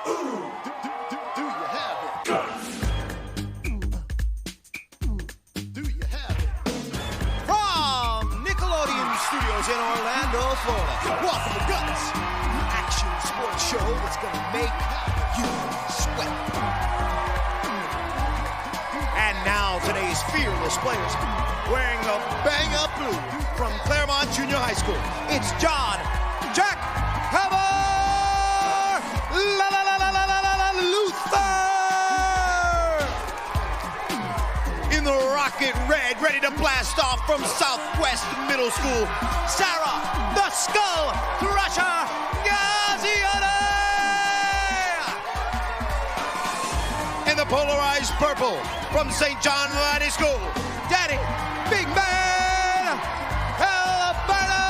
Do you have it? Do you have it? From Nickelodeon Studios in Orlando, Florida, welcome to Guts, the action sports show that's gonna make you sweat. And now today's fearless players, wearing the bang-up blue from Claremont Junior High School. It's John Jackhammer Luther! In the rocket red, ready to blast off from Southwest Middle School, Sarah the Skull Crusher Gaziani! In the polarized purple from St. John High School, Daddy Big Man Alberto!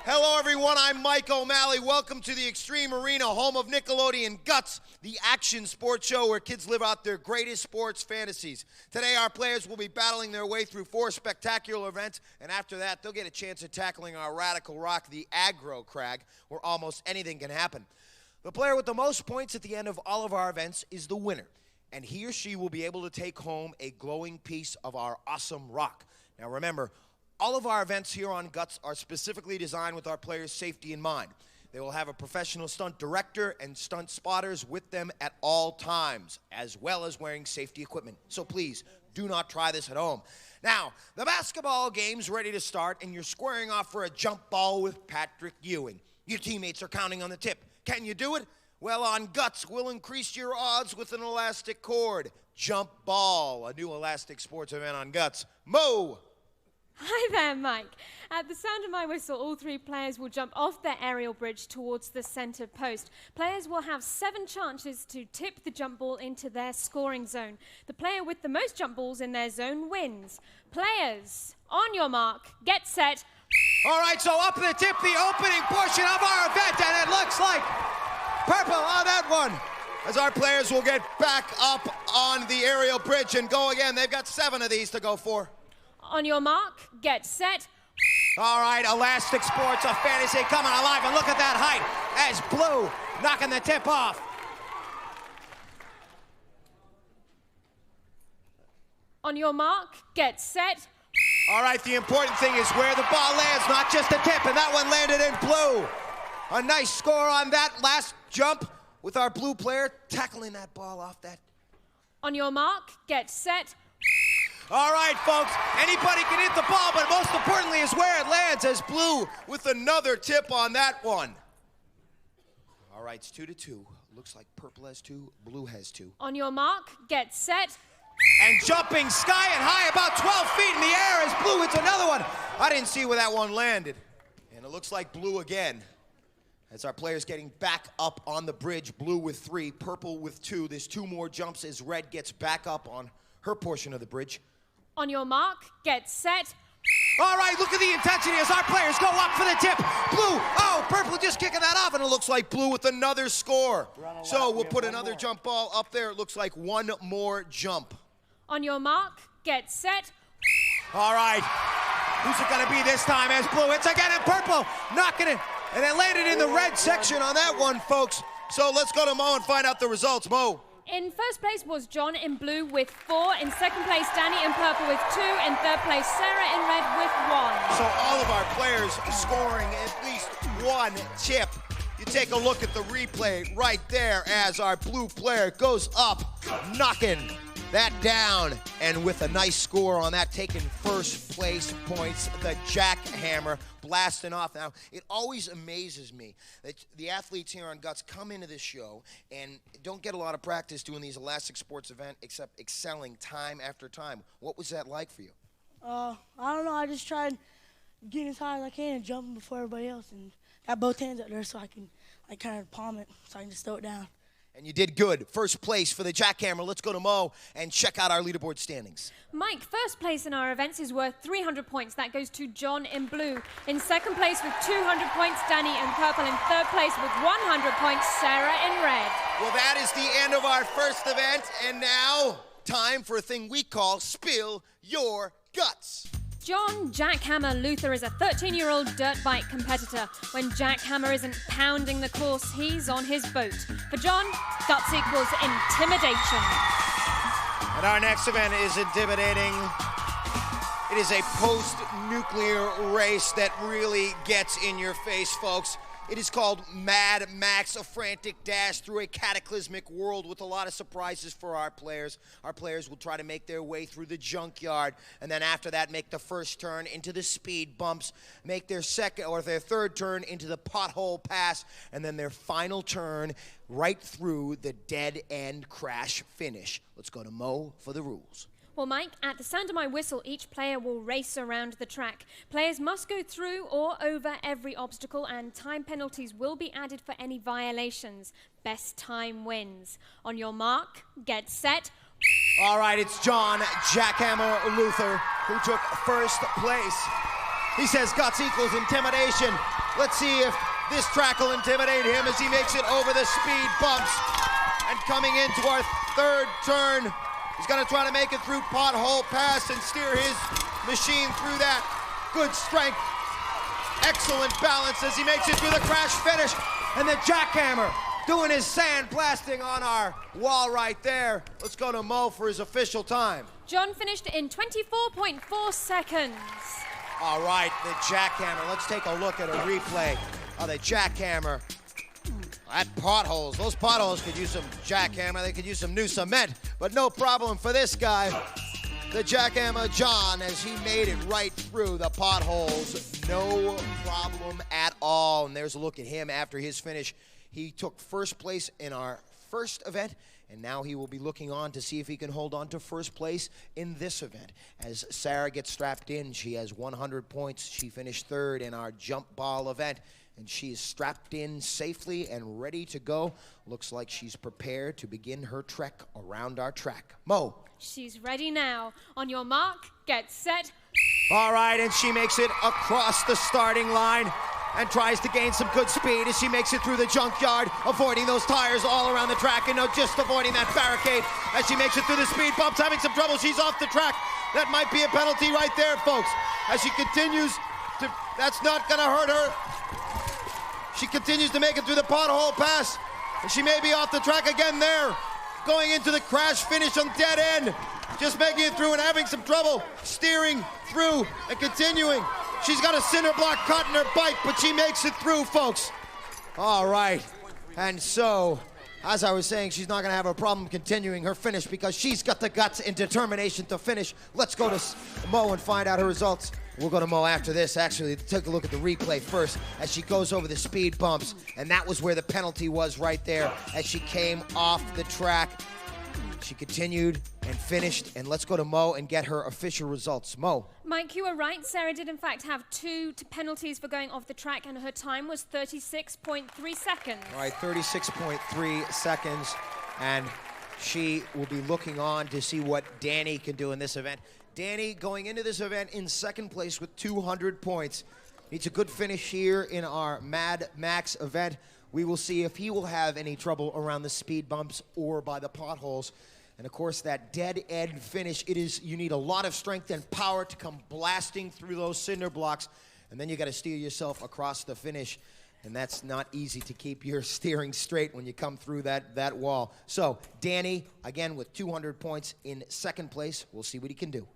Hello everyone, I'm Mike O'Malley. Welcome to the Extreme Arena, home of Nickelodeon Guts, the action sports show where kids live out their greatest sports fantasies. Today our players will be battling their way through 4 spectacular events, and after that they'll get a chance at tackling our radical rock, the aggro crag, where almost anything can happen. The player with the most points at the end of all of our events is the winner, and he or she will be able to take home a glowing piece of our awesome rock. Now remember, all of our events here on Guts are specifically designed with our players' safety in mind. They will have a professional stunt director and stunt spotters with them at all times, as well as wearing safety equipment. So please, do not try this at home. Now, the basketball game's ready to start, and you're squaring off for a jump ball with Patrick Ewing. Your teammates are counting on the tip. Can you do it? Well, on Guts, we'll increase your odds with an elastic cord. Jump ball, a new elastic sports event on Guts. Mo! Hi there, Mike. At the sound of my whistle, all 3 players will jump off their aerial bridge towards the center post. Players will have 7 chances to tip the jump ball into their scoring zone. The player with the most jump balls in their zone wins. Players, on your mark, get set. All right, so up the tip, the opening portion of our event, and it looks like purple on that one, as our players will get back up on the aerial bridge and go again. They've got 7 of these to go for. On your mark, get set. All right, elastic sports, a fantasy coming alive, and look at that height as Blue knocking the tip off. On your mark, get set. All right, the important thing is where the ball lands, not just the tip, and that one landed in Blue. A nice score on that last jump with our Blue player tackling that ball off that. On your mark, get set. All right, folks, anybody can hit the ball, but most importantly is where it lands, as Blue with another tip on that one. All right, it's 2-2. Looks like purple has 2, blue has 2. On your mark, get set. And jumping sky and high, about 12 feet in the air, as Blue hits another one. I didn't see where that one landed. And it looks like Blue again, as our players getting back up on the bridge. Blue with 3, purple with 2. There's 2 more jumps as Red gets back up on her portion of the bridge. On your mark, get set. All right, look at the intensity as our players go up for the tip. Blue, oh, purple just kicking that off, and it looks like Blue with another score. So we'll put another jump ball up there. It looks like 1 more jump. On your mark, get set. All right, who's it gonna be this time as Blue hits again in purple, knocking it, and it landed in the red section on that one, folks. So let's go to Mo and find out the results. Mo. In first place was John in blue with 4. In second place, Danny in purple with 2. In third place, Sarah in red with 1. So all of our players scoring at least 1 tip. You take a look at the replay right there as our blue player goes up, knocking that down, and with a nice score on that, taking first place points, the Jackhammer blasting off. Now, it always amazes me that the athletes here on Guts come into this show and don't get a lot of practice doing these elastic sports events, except excelling time after time. What was that like for you? I don't know. I just tried getting as high as I can and jumping before everybody else, and got both hands up there so I can kind of palm it, so I can just throw it down. And you did good. First place for the Jackhammer. Let's go to Mo and check out our leaderboard standings. Mike, first place in our events is worth 300 points. That goes to John in blue. In second place with 200 points, Danny in purple. In third place with 100 points, Sarah in red. Well, that is the end of our first event. And now, time for a thing we call Spill Your Guts. John Jackhammer Luther is a 13-year-old dirt bike competitor. When Jackhammer isn't pounding the course, he's on his boat. For John, guts equals intimidation. And our next event is intimidating. It is a post-nuclear race that really gets in your face, folks. It is called Mad Max, a frantic dash through a cataclysmic world with a lot of surprises for our players. Our players will try to make their way through the junkyard, and then after that make the first turn into the speed bumps, make their second or their third turn into the pothole pass, and then their final turn right through the dead-end crash finish. Let's go to Mo for the rules. Well, Mike, at the sound of my whistle, each player will race around the track. Players must go through or over every obstacle, and time penalties will be added for any violations. Best time wins. On your mark, get set. All right, it's John Jackhammer Luther who took first place. He says guts equals intimidation. Let's see if this track will intimidate him as he makes it over the speed bumps. And coming into our third turn, he's going to try to make it through pothole pass and steer his machine through that. Good strength, excellent balance as he makes it through the crash finish. And the Jackhammer doing his sand blasting on our wall right there. Let's go to Mo for his official time. John finished in 24.4 seconds. All right, the Jackhammer. Let's take a look at a replay of the Jackhammer. At potholes. Those potholes could use some Jackhammer. They could use some new cement, but no problem for this guy. The Jackhammer John, as he made it right through the potholes. No problem at all. And there's a look at him after his finish. He took first place in our first event, and now he will be looking on to see if he can hold on to first place in this event. As Sarah gets strapped in, she has 100 points. She finished third in our jump ball event, and she is strapped in safely and ready to go. Looks like she's prepared to begin her trek around our track. Mo. She's ready now. On your mark, get set. All right, and she makes it across the starting line and tries to gain some good speed as she makes it through the junkyard, avoiding those tires all around the track, and just avoiding that barricade as she makes it through the speed bumps, having some trouble. She's off the track. That might be a penalty right there, folks. As she continues to, that's not gonna hurt her. She continues to make it through the pothole pass, and she may be off the track again there. Going into the crash finish on dead end. Just making it through and having some trouble steering through and continuing. She's got a cinder block caught in her bike, but she makes it through, folks. All right, and so, as I was saying, she's not gonna have a problem continuing her finish because she's got the guts and determination to finish. Let's go to Mo and find out her results. We'll go to Mo after this. Actually, take a look at the replay first as she goes over the speed bumps, and that was where the penalty was right there as she came off the track. She continued and finished, and let's go to Mo and get her official results. Mo. Mike, you were right. Sarah did in fact have two penalties for going off the track, and her time was 36.3 seconds. All right, 36.3 seconds, and she will be looking on to see what Danny can do in this event. Danny going into this event in second place with 200 points. Needs a good finish here in our Mad Max event. We will see if he will have any trouble around the speed bumps or by the potholes. And of course, that dead end finish, you need a lot of strength and power to come blasting through those cinder blocks. And then you got to steer yourself across the finish. And that's not easy to keep your steering straight when you come through that wall. So Danny, again, with 200 points in second place. We'll see what he can do.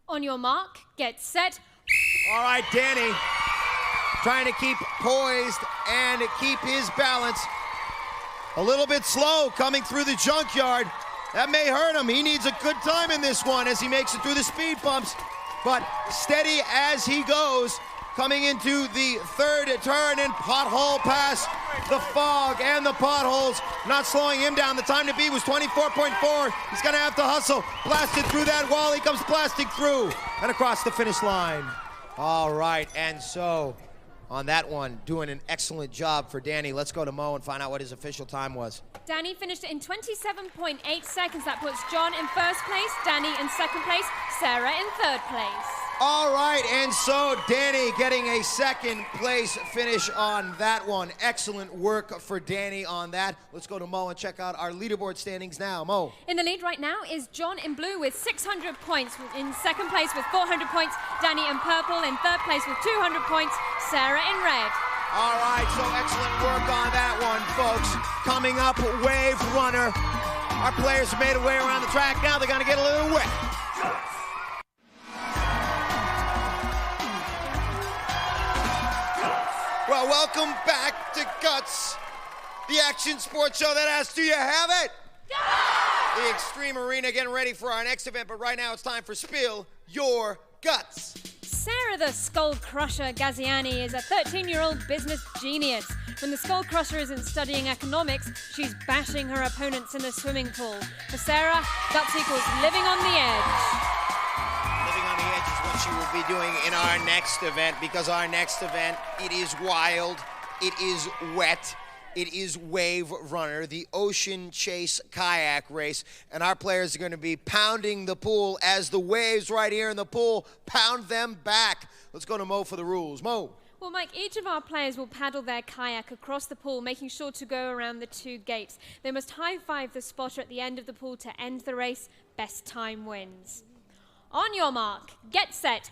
On your mark, get set. All right, Danny, trying to keep poised and keep his balance. A little bit slow coming through the junkyard. That may hurt him. He needs a good time in this one as he makes it through the speed bumps. But steady as he goes, coming into the third turn and pothole pass. The fog and the potholes not slowing him down. The time to beat was 24.4. He's gonna have to hustle. Blasted through that wall. He comes blasting through and across the finish line. All right, and so on that one, doing an excellent job for Danny. Let's go to Mo and find out what his official time was. Danny finished in 27.8 seconds. That puts John in first place, Danny in second place, Sarah in third place. All right, and so Danny getting a second place finish on that one. Excellent work for Danny on that. Let's go to Mo and check out our leaderboard standings now. Mo. In the lead right now is John in blue with 600 points. In second place with 400 points, Danny in purple. In third place with 200 points, Sarah in red. All right, so excellent work on that one, folks. Coming up, Wave Runner. Our players have made a way around the track. Now they're going to get a little wet. Well, welcome back to Guts, the action sports show that asks, do you have it? Yeah! The Extreme Arena getting ready for our next event, but right now it's time for Spill Your Guts. Sarah the Skull Crusher Gaziani is a 13-year-old business genius. When the Skull Crusher isn't studying economics, she's bashing her opponents in a swimming pool. For Sarah, guts equals living on the edge. Living on the edge is what she will be doing in our next event, because our next event, it is wild, it is wet, it is Wave Runner, the ocean chase kayak race, and our players are going to be pounding the pool as the waves right here in the pool pound them back. Let's go to Mo for the rules. Mo. Well, Mike, each of our players will paddle their kayak across the pool, making sure to go around the 2 gates. They must high-five the spotter at the end of the pool to end the race. Best time wins. On your mark, get set.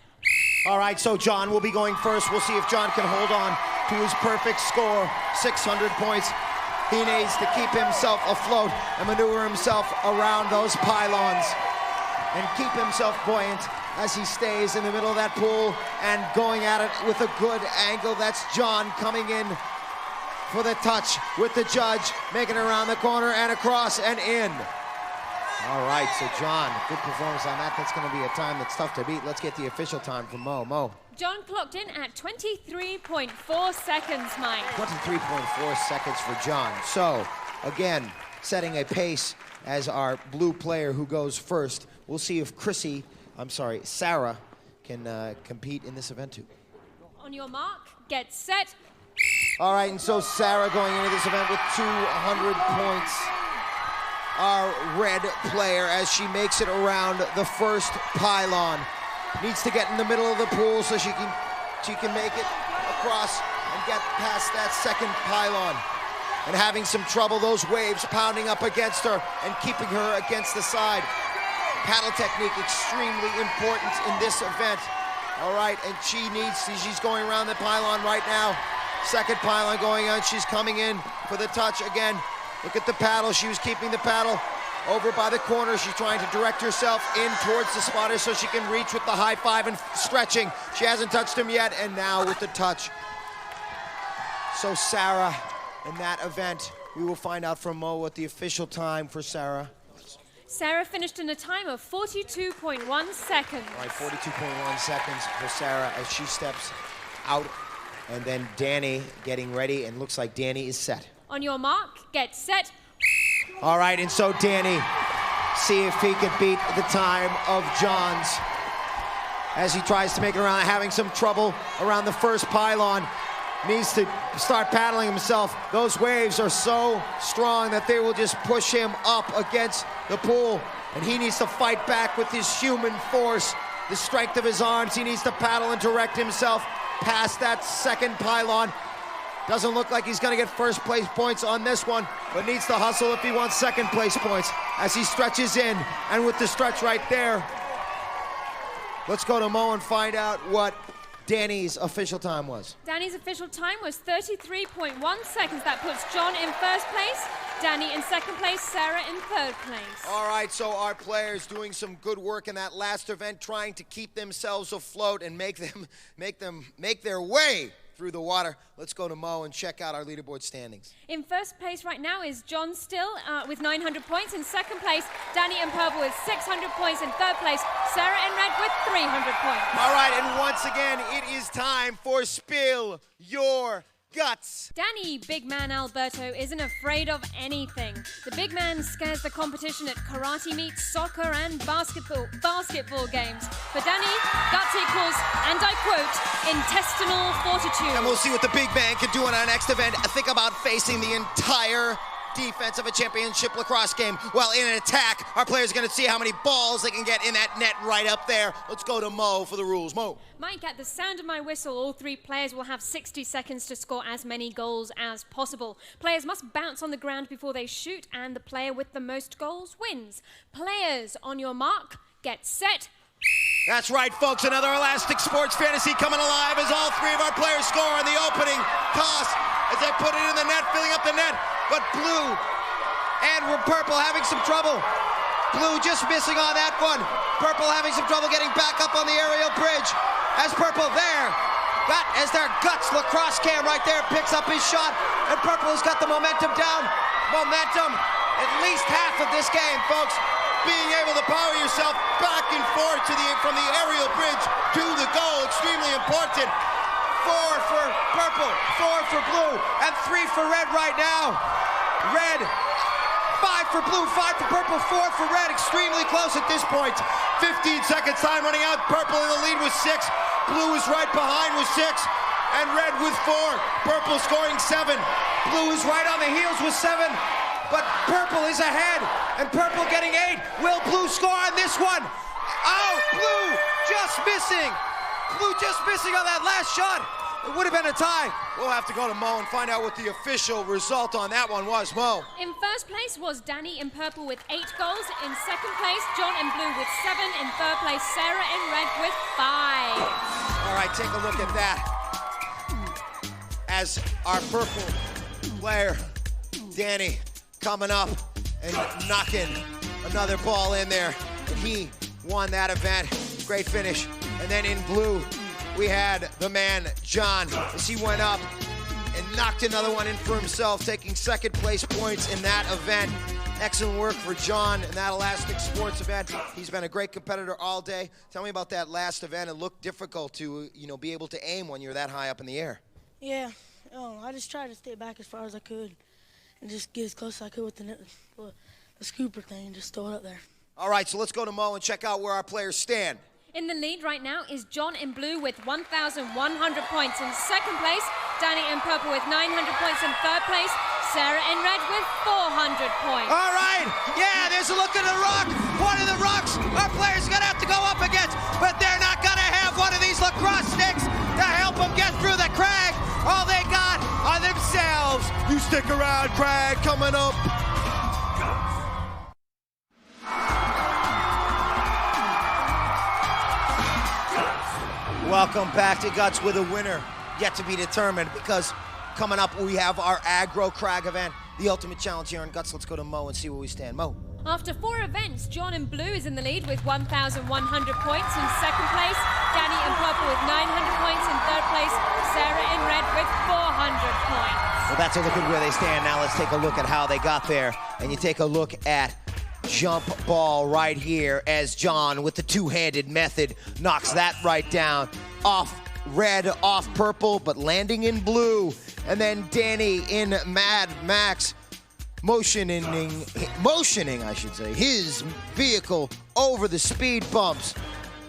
All right, so John will be going first. We'll see if John can hold on to his perfect score, 600 points. He needs to keep himself afloat and maneuver himself around those pylons and keep himself buoyant as he stays in the middle of that pool and going at it with a good angle. That's John coming in for the touch with the judge, making it around the corner and across and in. All right, so John, good performance on that. That's going to be a time that's tough to beat. Let's get the official time from Mo. Mo. John clocked in at 23.4 seconds, Mike. 23.4 seconds for John. So, again, setting a pace as our blue player who goes first. We'll see if Sarah can compete in this event too. On your mark, get set. All right, and so Sarah going into this event with 200 points. Our red player, as she makes it around the first pylon, needs to get in the middle of the pool so she can make it across and get past that second pylon. And having some trouble, those waves pounding up against her and keeping her against the side. Paddle technique extremely important in this event. All right, and she's going around the pylon right now. Second pylon going on, she's coming in for the touch again. Look at the paddle. She was keeping the paddle over by the corner. She's trying to direct herself in towards the spotter so she can reach with the high five and stretching. She hasn't touched him yet, and now with the touch. So Sarah, in that event, we will find out from Mo what the official time for Sarah was. Sarah finished in a time of 42.1 seconds. All right, 42.1 seconds for Sarah as she steps out. And then Danny getting ready, and looks like Danny is set. On your mark, get set. All right, and so Danny, see if he can beat the time of John's as he tries to make it around, having some trouble around the first pylon. Needs to start paddling himself. Those waves are so strong that they will just push him up against the pool, and he needs to fight back with his human force, the strength of his arms. He needs to paddle and direct himself past that second pylon. Doesn't look like he's going to get first place points on this one, but needs to hustle if he wants second place points as he stretches in. And with the stretch right there, let's go to Mo and find out what Danny's official time was. Danny's official time was 33.1 seconds. That puts John in first place, Danny in second place, Sarah in third place. All right, so our players doing some good work in that last event, trying to keep themselves afloat and make their way through the water. Let's go to Mo and check out our leaderboard standings. In first place right now is John Still with 900 points. In second place, Danny in purple with 600 points. In third place, Sarah in red with 300 points. All right, and once again, it is time for Spill Your Guts. Danny Big Man Alberto isn't afraid of anything. The big man scares the competition at karate meets, soccer and basketball games. For Danny, guts equals, and I quote, intestinal fortitude. And we'll see what the big man can do in our next event. Think about facing the entire defense of a championship lacrosse game. While in an attack, our players are going to see how many balls they can get in that net right up there. Let's go to Mo for the rules. Mo. Mike, at the sound of my whistle, all three players will have 60 seconds to score as many goals as possible. Players must bounce on the ground before they shoot, and the player with the most goals wins. Players, on your mark, get set. That's right, folks. Another elastic sports fantasy coming alive as all three of our players score on the opening toss as they put it in the net, filling up the net. But blue and purple having some trouble. Blue just missing on that one. Purple having some trouble getting back up on the aerial bridge. As purple there, as their Guts lacrosse cam right there picks up his shot, and purple has got the momentum down. Momentum, at least half of this game, folks. Being able to power yourself back and forth from the aerial bridge to the goal, extremely important. 4 for purple, 4 for blue, and 3 for red right now. Red, 5 for blue, 5 for purple, 4 for red, extremely close at this point. 15 seconds time running out, purple in the lead with 6, blue is right behind with 6, and red with 4, purple scoring 7, blue is right on the heels with 7, but purple is ahead, and purple getting 8. Will blue score on this one? Oh, blue just missing. Blue just missing on that last shot. It would have been a tie. We'll have to go to Mo and find out what the official result on that one was. Mo. In first place was Danny in purple with 8 goals. In second place, John in blue with 7. In third place, Sarah in red with 5. All right, take a look at that. As our purple player, Danny, coming up and knocking another ball in there. And he won that event. Great finish. And then in blue, we had the man, John, as he went up and knocked another one in for himself, taking second place points in that event. Excellent work for John in that elastic sports event. He's been a great competitor all day. Tell me about that last event. It looked difficult to, be able to aim when you're that high up in the air. Yeah, I just tried to stay back as far as I could and just get as close as I could with the scooper thing and just throw it up there. All right, so let's go to Mo and check out where our players stand. In the lead right now is John in blue with 1,100 points. In second place, Danny in purple with 900 points. In third place, Sarah in red with 400 points. All right, yeah, there's a look at the rock. One of the rocks our players are going to have to go up against, but they're not going to have one of these lacrosse sticks to help them get through the crag. All they got are themselves. You stick around, crag, coming up. Welcome back to Guts with a winner yet to be determined, because coming up we have our aggro crag event, the ultimate challenge here in Guts. Let's go to Mo and see where we stand. Mo. After 4 events, John in blue is in the lead with 1,100 points. In second place, Danny in purple with 900 points. In third place, Sarah in red with 400 points. Well, that's a look at where they stand. Now let's take a look at how they got there. And you take a look at jump ball right here as John, with the two-handed method, knocks that right down. Off red, off purple, but landing in blue. And then Danny in Mad Max motioning, I should say, his vehicle over the speed bumps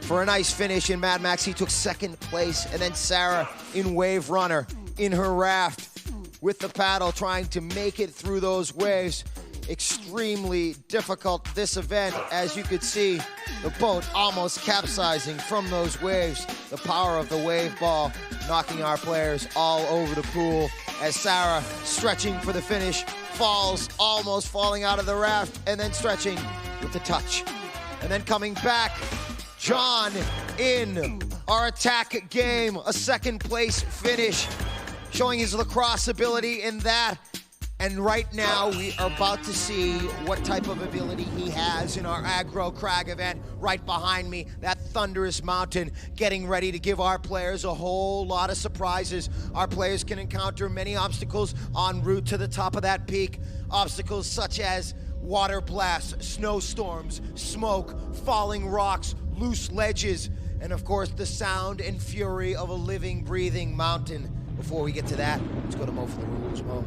for a nice finish. In Mad Max, he took second place. And then Sarah in Wave Runner in her raft with the paddle, trying to make it through those waves. Extremely difficult, this event. As you could see, the boat almost capsizing from those waves. The power of the wave ball knocking our players all over the pool, as Sarah, stretching for the finish, falls, almost falling out of the raft, and then stretching with the touch. And then coming back, John in our attack game, a second place finish, showing his lacrosse ability in that. And right now, we are about to see what type of ability he has in our aggro crag event. Right behind me, that thunderous mountain, getting ready to give our players a whole lot of surprises. Our players can encounter many obstacles en route to the top of that peak. Obstacles such as water blasts, snowstorms, smoke, falling rocks, loose ledges, and of course, the sound and fury of a living, breathing mountain. Before we get to that, let's go to Mo for the rules. Mo.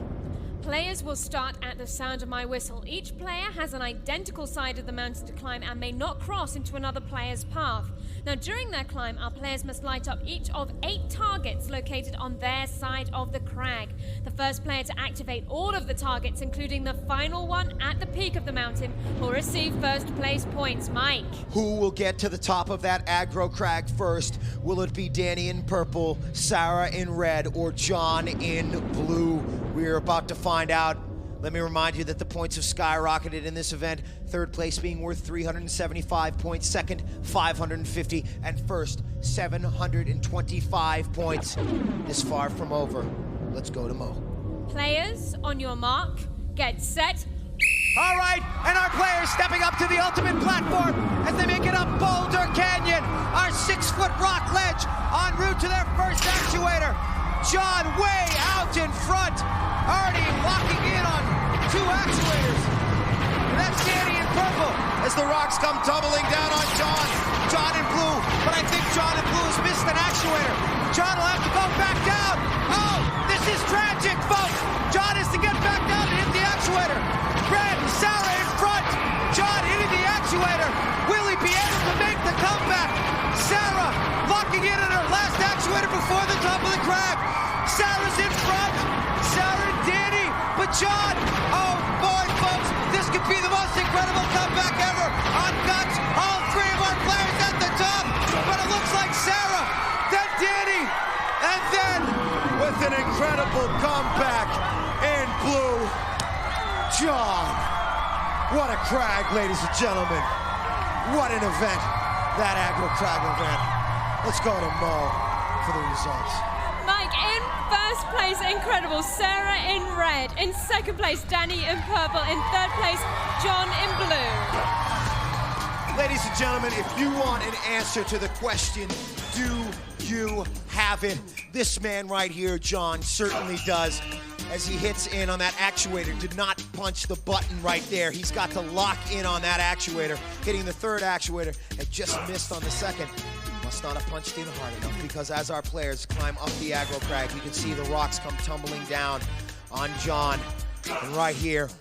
Players will start at the sound of my whistle. Each player has an identical side of the mountain to climb and may not cross into another player's path. Now, during their climb, our players must light up each of 8 targets located on their side of the crag. The first player to activate all of the targets, including the final one at the peak of the mountain, will receive first place points. Mike. Who will get to the top of that aggro crag first? Will it be Danny in purple, Sarah in red, or John in blue? We're about to find out. Let me remind you that the points have skyrocketed in this event. Third place being worth 375 points, second 550, and first 725 points. This far from over. Let's go to Mo. Players, on your mark, get set. All right, and our players stepping up to the ultimate platform as they make it up Boulder Canyon, our 6-foot rock ledge en route to their first actuator. John way out in front, already locking in on 2 actuators. And that's Danny in purple as the rocks come tumbling down on John. John in blue, but I think John in blue has missed an actuator. John will have to go back down. Oh, this is tragic, folks. John has to get back down and hit the actuator. Red, Sarah in front. John hitting the actuator. Will he be able to make the comeback? Sarah locking in on her last actuator before the top of the crag. Sarah's in front. Sarah and Danny. But John, oh boy, folks, this could be the most incredible comeback ever on Guts. All 3 of our players at the top. But it looks like Sarah, then Danny, and then with an incredible comeback in blue, John. What a crag, ladies and gentlemen. What an event, that aggro crag event. Let's go to Mo for the results. Mike, in first place, incredible, Sarah in red. In second place, Danny in purple. In third place, John in blue. Ladies and gentlemen, if you want an answer to the question, do you have it? This man right here, John, certainly does. As he hits in on that actuator, did not punch the button right there. He's got to lock in on that actuator, hitting the third actuator, and just missed on the second. Must not have punched in hard enough, because as our players climb up the aggro crag, you can see the rocks come tumbling down on John. And right here,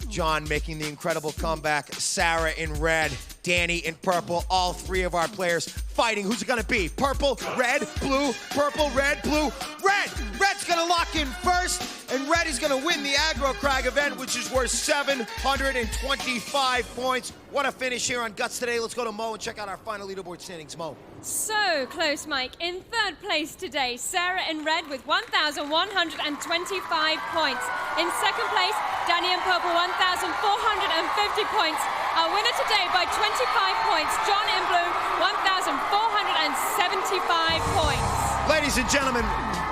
John making the incredible comeback. Sarah in red, Danny in purple, all 3 of our players fighting. Who's it gonna be? Purple, red, blue, purple, red, blue, red! Red's gonna lock in first, and red is gonna win the aggro crag event, which is worth 725 points. What a finish here on Guts today. Let's go to Mo and check out our final leaderboard standings. Mo. So close, Mike. In third place today, Sarah in red with 1,125 points. In second place, Danny in purple, 1,450 points. Our winner today by 25 points, John in blue, 1,475 points. Ladies and gentlemen,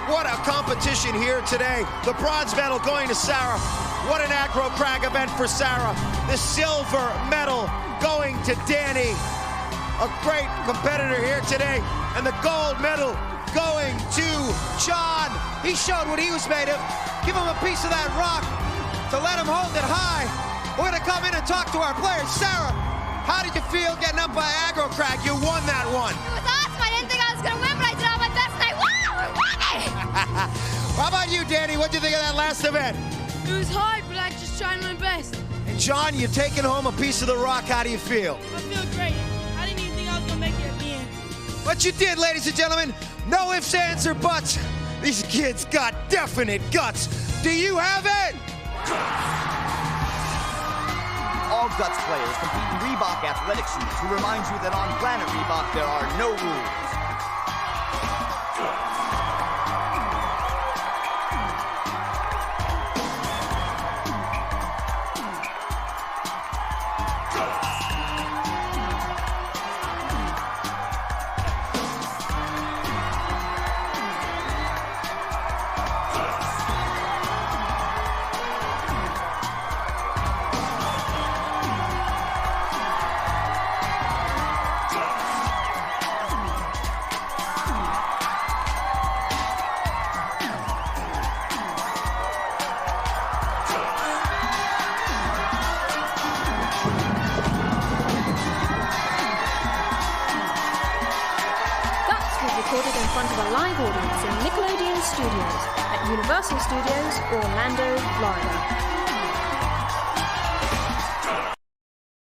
what a competition here today. The bronze medal going to Sarah. What an aggro crag event for Sarah. The silver medal going to Danny. A great competitor here today. And the gold medal going to John. He showed what he was made of. Give him a piece of that rock to let him hold it high. We're gonna come in and talk to our players. Sarah, how did you feel getting up by aggro crag? You won that one. It was awesome. I didn't think I was gonna win, but I did all my best and I won! We won it! How about you, Danny? What'd you think of that last event? It was hard, but I just tried my best. And John, you're taking home a piece of the rock. How do you feel? I feel great. I didn't even think I was gonna make it at the end. But you did, ladies and gentlemen. No ifs, ands, or buts. These kids got definite guts. Do you have it? All Guts players compete in Reebok athletic shoes to remind you that on Planet Reebok there are no rules. recorded in front of a live audience in Nickelodeon Studios at Universal Studios, Orlando, Florida.